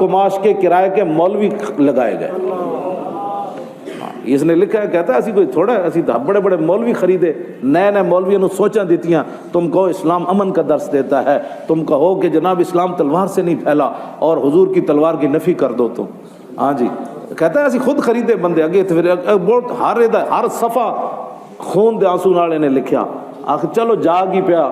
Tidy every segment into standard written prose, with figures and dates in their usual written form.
कुमाश के किराए के मौलवी लगाए गए। इसने लिखा है, कहता है असी कोई थोड़ा, असी तो बड़े बड़े मौलवी खरीदे, नए नए मौलवियों ने सोचा दीतियाँ, तुम कहो इस्लाम अमन का दर्स देता है, तुम कहो कि जनाब इस्लाम तलवार से नहीं फैला और हुजूर की तलवार की नफ़ी कर दो तुम। हाँ जी, कहता है असी खुद खरीदे बंदे अगे, तो फिर बहुत हर सफ़ा खून दे आंसू नाल इन्हें लिखा। आखिर चलो जाग ही पिया,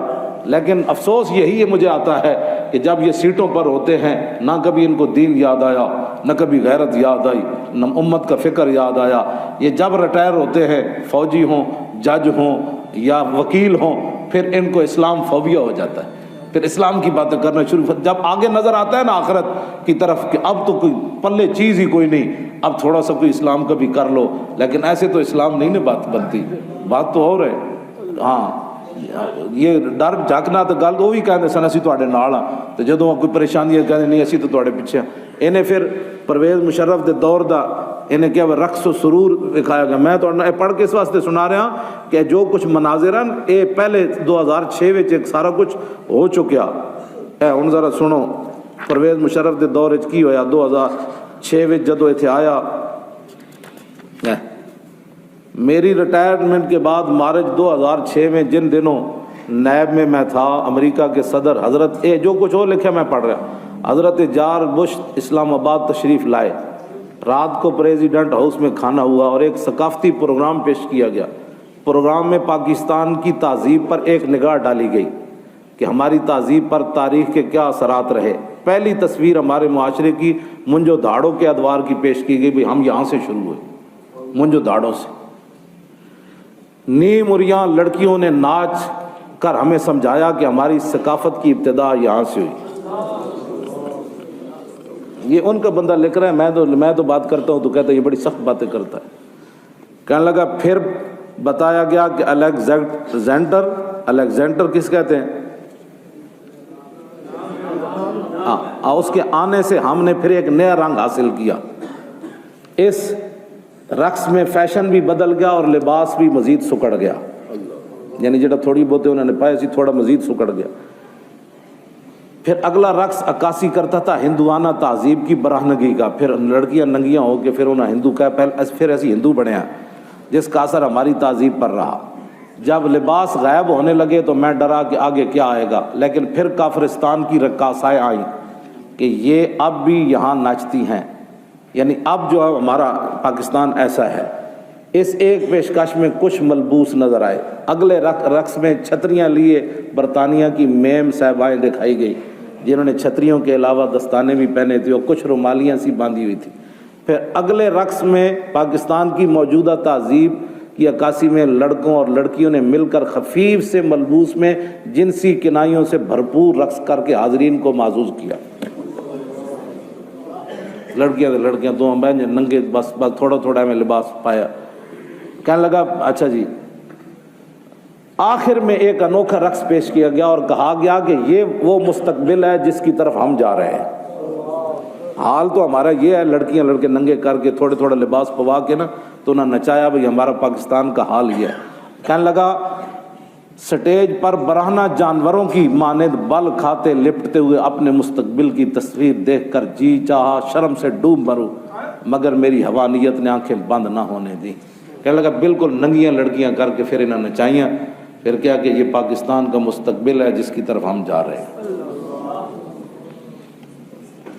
लेकिन अफसोस यही है मुझे आता है कि जब ये सीटों पर होते हैं ना कभी इनको दीन याद आया, न कभी गैरत याद आई, न उम्मत का फ़िक्र याद आया। ये जब रिटायर होते हैं, फ़ौजी हों, जज हों या वकील हों, फिर इनको इस्लाम फोबिया हो जाता है, फिर इस्लाम की बातें करना शुरू। जब आगे नज़र आता है ना आखिरत की तरफ कि अब तो कोई पल्ले चीज़ ही कोई नहीं, अब थोड़ा सा कोई इस्लाम का भी कर लो, लेकिन ऐसे तो इस्लाम नहीं ना बात बनती, बात तो और है। हाँ, ये डर झाकना तो गल वो भी कहते सन असी तुहाडे नाल हाँ, तो जदों कोई परेशानी है कहते नहीं असी तो तुहाडे पिछे हाँ। इन्हें फिर परवेज़ मुशर्रफ के दौर का इन्हें क्या रक्स व सुरूर दिखाया गया। मैं तुहाडे पढ़ के इस वास्ते सुना रहा कि जो कुछ मनाजिर हैं ये पहले 2006 में एक सारा कुछ हो चुकिया है। हुण जरा सुनो परवेज़ मुशर्रफ के दौर की होया 2006 में जदों इत्थे आया। मेरी रिटायरमेंट के बाद मार्च 2006 में जिन दिनों नैब में मैं था, अमेरिका के सदर हज़रत जो कुछ हो लिखा मैं पढ़ रहा, हज़रत जॉर्ज बुश इस्लामाबाद तशरीफ़ लाए। रात को प्रेसिडेंट हाउस में खाना हुआ और एक सकाफ़ती प्रोग्राम पेश किया गया। प्रोग्राम में पाकिस्तान की तहज़ीब पर एक निगाह डाली गई कि हमारी तहज़ीब पर तारीख़ के क्या असरात रहे। पहली तस्वीर हमारे मुआशरे की मुंजो धाड़ों के अदवार की पेश की गई। भाई हम यहाँ से शुरू हुए, मुंजो धाड़ों से। नीम उरियाँ लड़कियों ने नाच कर हमें समझाया कि हमारी सकाफत की इब्तिदा यहाँ से हुई। ये उनका बंदा लिख रहा है, मैं तो बात करता हूँ तो कहता है ये बड़ी सख्त बातें करता है। कहने लगा फिर बताया गया कि अलेक्जेंडर किस कहते हैं, हाँ, उसके आने से हमने फिर एक नया रंग हासिल किया। इस रक्स में फैशन भी बदल गया और लिबास भी मजीद सुकड़ गया, यानी जो थोड़ी बहुत उन्होंने पाया सी थोड़ा मजीद सुकड़ गया। फिर अगला रक्स अक्कासी करता था हिंदुआना तहजीब की बराहनगी का। फिर लड़कियां नंगियां हो के फिर उन्हें हिंदू कह, पहले फिर ऐसी हिंदू बने जिसका असर हमारी तहजीब पर रहा। जब लिबास गायब होने लगे तो मैं डरा कि आगे क्या आएगा, लेकिन फिर काफिरिस्तान की रक्कासाएँ आई कि ये अब भी यहाँ नाचती हैं, यानी अब जो है हमारा पाकिस्तान ऐसा है। इस एक पेशकश में कुछ मलबूस नज़र आए। अगले रक्स में छतरियाँ लिए बरतानिया की मेम साहबाएँ दिखाई गई, जिन्होंने छतरियों के अलावा दस्ताने भी पहने थे और कुछ रुमालियाँ सी बांधी हुई थी। फिर अगले रक्स में पाकिस्तान की मौजूदा तहजीब की अक्कासी में लड़कों और लड़कियों ने मिलकर खफीफ से मलबूस में जिनसी किनाइयों से भरपूर रक्स करके हाजरीन को माजूज किया। लड़कियां दो बहन नंगे बस थोड़ा थोड़ा में लिबास पाया। कहने लगा अच्छा जी। आखिर में एक अनोखा रक्स पेश किया गया और कहा गया कि ये वो मुस्तकबिल है जिसकी तरफ हम जा रहे हैं। हाल तो हमारा ये है, लड़कियां लड़के नंगे करके थोड़े थोड़ा लिबास पवा के ना तो ना नचाया। भाई हमारा पाकिस्तान का हाल ये है। कहने लगा स्टेज पर बराहना जानवरों की मानद बल खाते लिपटते हुए अपने मुस्तकबिल की तस्वीर देखकर जी चाहा शर्म से डूब मरूं, मगर मेरी हवानियत ने आंखें बंद ना होने दी। कहने लगा बिल्कुल नंगियां लड़कियां करके फिर इन्होंने नचाइयाँ। फिर क्या कि ये पाकिस्तान का मुस्तकबिल है जिसकी तरफ हम जा रहे हैं।